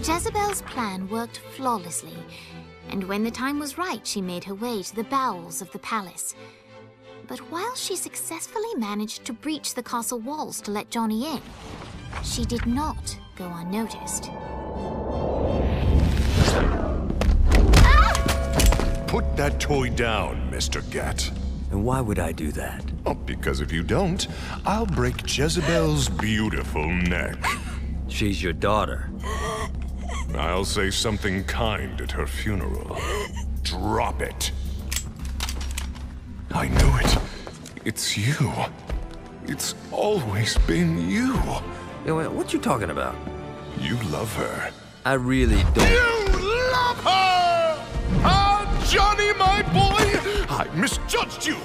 Jezebel's plan worked flawlessly, and when the time was right, she made her way to the bowels of the palace. But while she successfully managed to breach the castle walls to let Johnny in, she did not go unnoticed. Put that toy down, Mr. Gat. And why would I do that? Oh, because if you don't, I'll break Jezebel's beautiful neck. She's your daughter. I'll say something kind at her funeral. Drop it. I knew it. It's you. It's always been you. Yo, what you talking about? You love her. I really don't. You love her! Ah, Johnny, my boy! I misjudged you.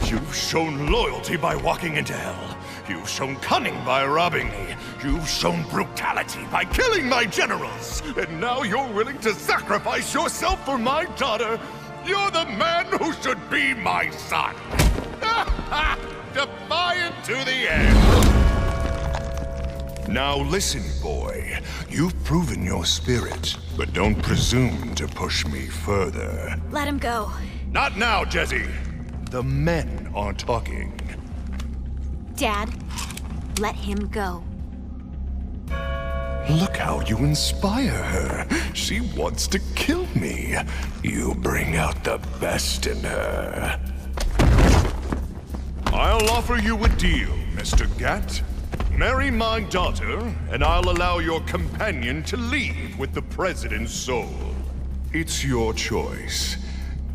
You've shown loyalty by walking into hell. You've shown cunning by robbing me. You've shown brutality by killing my generals. And now you're willing to sacrifice yourself for my daughter. You're the man who should be my son. Defiant to the end. Now listen, boy. You've proven your spirit, but don't presume to push me further. Let him go. Not now, Jesse. The men are talking. Dad, let him go. Look how you inspire her. She wants to kill me. You bring out the best in her. I'll offer you a deal, Mr. Gat. Marry my daughter, and I'll allow your companion to leave with the President's soul. It's your choice.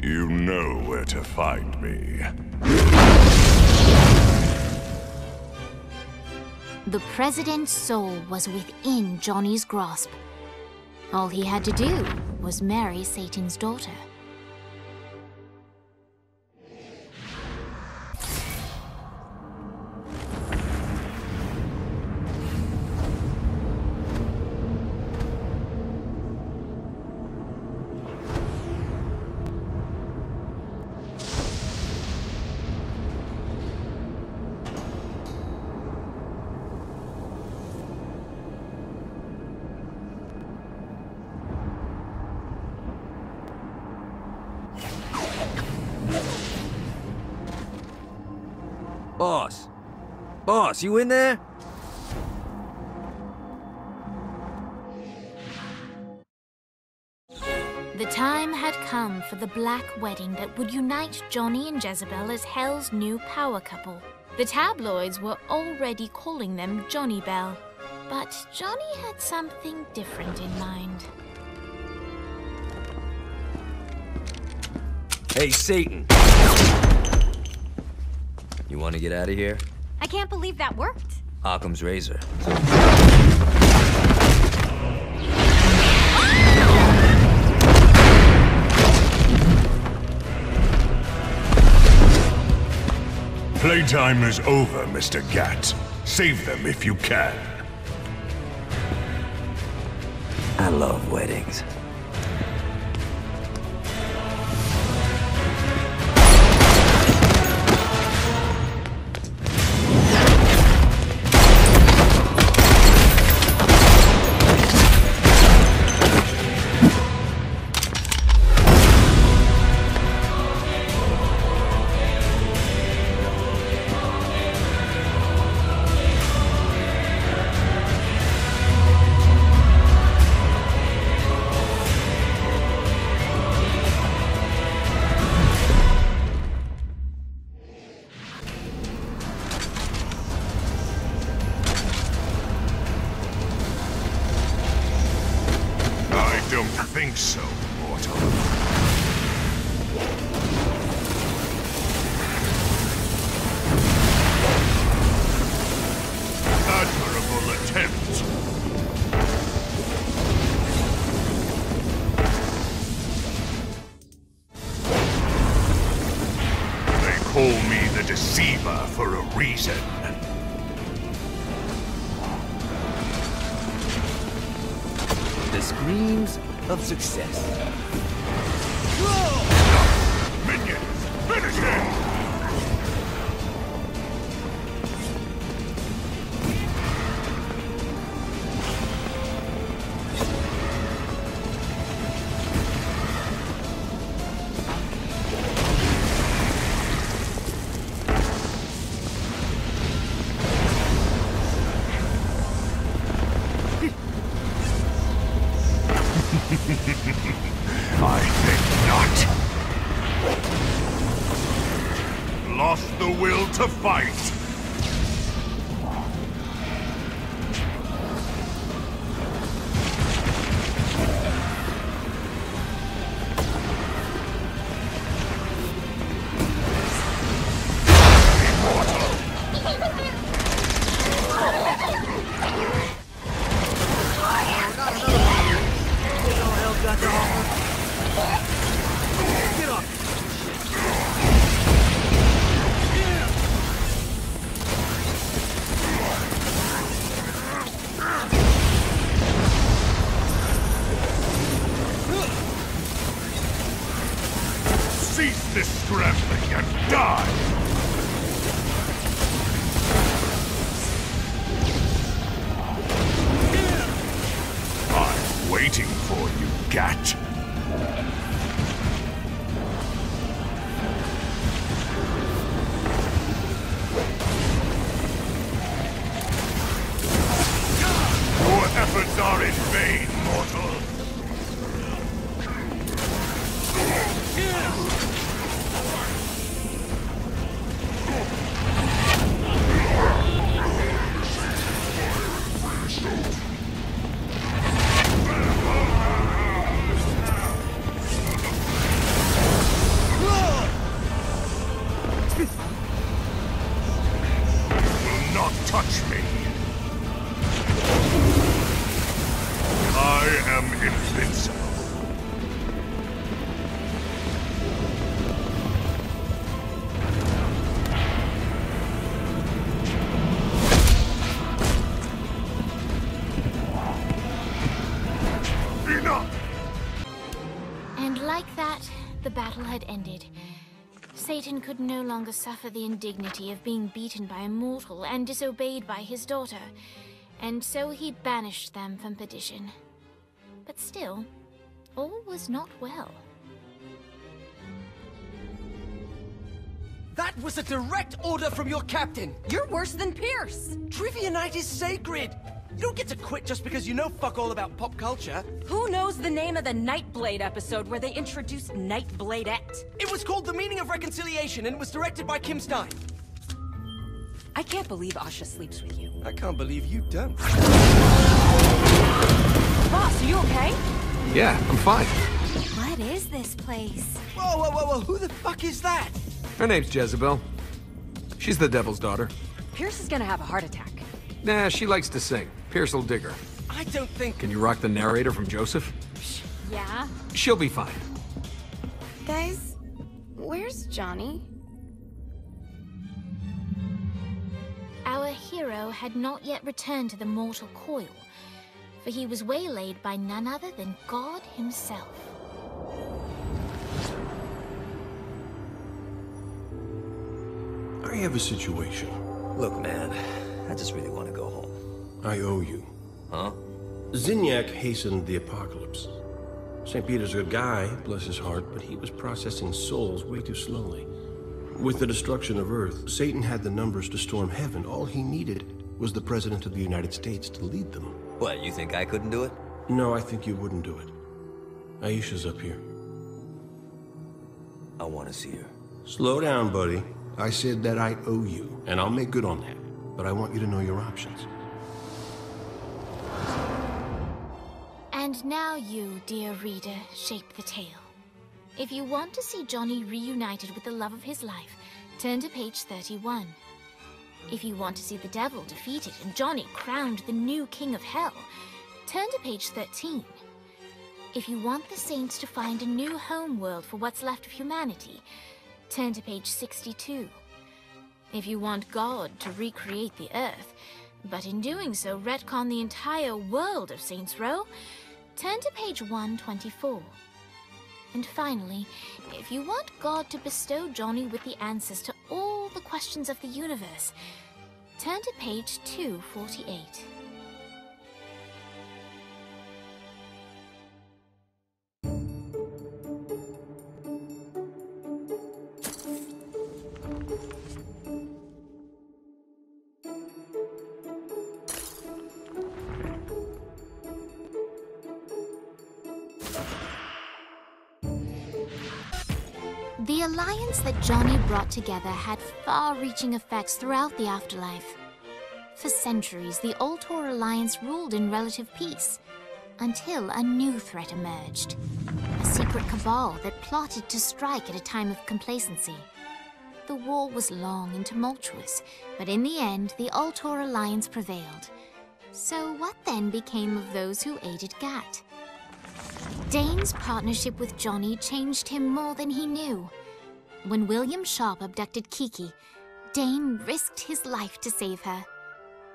You know where to find me. The President's soul was within Johnny's grasp. All he had to do was marry Satan's daughter. Boss, you in there? The time had come for the black wedding that would unite Johnny and Jezebel as Hell's new power couple. The tabloids were already calling them Johnny Bell, but Johnny had something different in mind. Hey, Satan! You want to get out of here? I can't believe that worked. Occam's razor. Playtime is over, Mr. Gat. Save them if you can. I love weddings. Don't think so, mortal. Admirable attempt. They call me the Deceiver for a reason. The screams of success. Minions, finish him! to fight! Cease this scrambling and die! I'm waiting for you, Gat. Your efforts are in vain, mortal. Touch me. I am invincible. Enough! And like that, the battle had ended. Satan could no longer suffer the indignity of being beaten by a mortal and disobeyed by his daughter, and so he banished them from perdition. But still, all was not well. That was a direct order from your captain! You're worse than Pierce! Trivia night is sacred! You don't get to quit just because you know fuck all about pop culture. Who knows the name of the Nightblade episode where they introduced Nightbladette? It was called The Meaning of Reconciliation and it was directed by Kim Stein. I can't believe Asha sleeps with you. I can't believe you don't. Boss, are you okay? Yeah, I'm fine. What is this place? Whoa, whoa, whoa, whoa, who the fuck is that? Her name's Jezebel. She's the devil's daughter. Pierce is gonna have a heart attack. Nah, she likes to sing. Pierce will dig her. I don't think... Can you rock the narrator from Joseph? Yeah? She'll be fine. Guys, where's Johnny? Our hero had not yet returned to the mortal coil, for he was waylaid by none other than God himself. I have a situation. Look, man, I just really want to go home. I owe you. Huh? Zinyak hastened the apocalypse. St. Peter's a good guy, bless his heart, but he was processing souls way too slowly. With the destruction of Earth, Satan had the numbers to storm heaven. All he needed was the President of the United States to lead them. What, you think I couldn't do it? No, I think you wouldn't do it. Aisha's up here. I want to see her. Slow down, buddy. I said that I owe you, and I'll make good on that. But I want you to know your options. And now you, dear reader, shape the tale. If you want to see Johnny reunited with the love of his life, turn to page 31. If you want to see the devil defeated and Johnny crowned the new king of hell, turn to page 13. If you want the saints to find a new home world for what's left of humanity, turn to page 62. If you want God to recreate the earth, but in doing so retcon the entire world of Saints Row, turn to page 124. And finally, if you want God to bestow Johnny with the answers to all the questions of the universe, turn to page 248. The The alliance that Johnny brought together had far-reaching effects throughout the afterlife. For centuries, the Ultor Alliance ruled in relative peace, until a new threat emerged. A secret cabal that plotted to strike at a time of complacency. The war was long and tumultuous, but in the end, the Ultor Alliance prevailed. So what then became of those who aided Gat? Dane's partnership with Johnny changed him more than he knew. When William Sharp abducted Kiki, Dane risked his life to save her.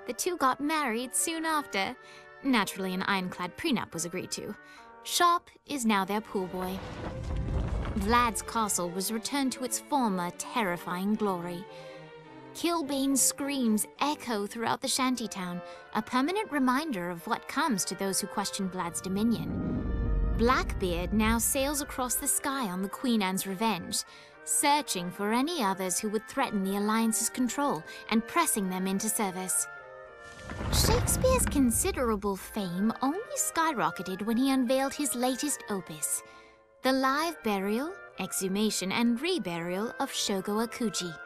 The two got married soon after. Naturally, an ironclad prenup was agreed to. Sharp is now their pool boy. Vlad's castle was returned to its former terrifying glory. Killbane's screams echo throughout the shantytown, a permanent reminder of what comes to those who question Vlad's dominion. Blackbeard now sails across the sky on the Queen Anne's revenge, searching for any others who would threaten the Alliance's control and pressing them into service. Shakespeare's considerable fame only skyrocketed when he unveiled his latest opus, the live burial, exhumation, and reburial of Shogo Akuji.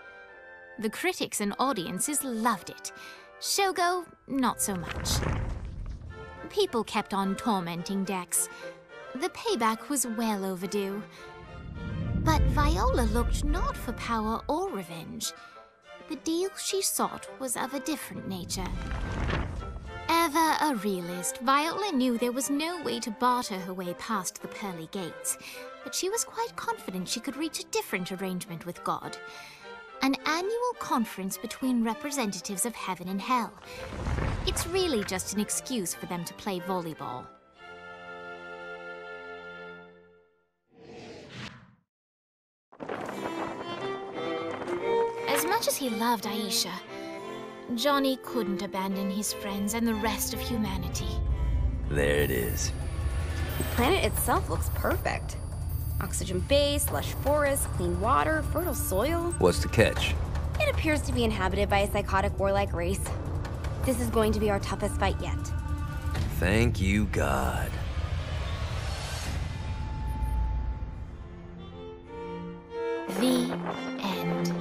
The critics and audiences loved it. Shogo, not so much. People kept on tormenting Dex. The payback was well overdue. But Viola looked not for power or revenge. The deal she sought was of a different nature. Ever a realist, Viola knew there was no way to barter her way past the pearly gates, but she was quite confident she could reach a different arrangement with God. An annual conference between representatives of heaven and hell. It's really just an excuse for them to play volleyball. As much as he loved Aisha, Johnny couldn't abandon his friends and the rest of humanity. There it is. The planet itself looks perfect. Oxygen base, lush forests, clean water, fertile soil. What's the catch? It appears to be inhabited by a psychotic warlike race. This is going to be our toughest fight yet. Thank you, God. The end.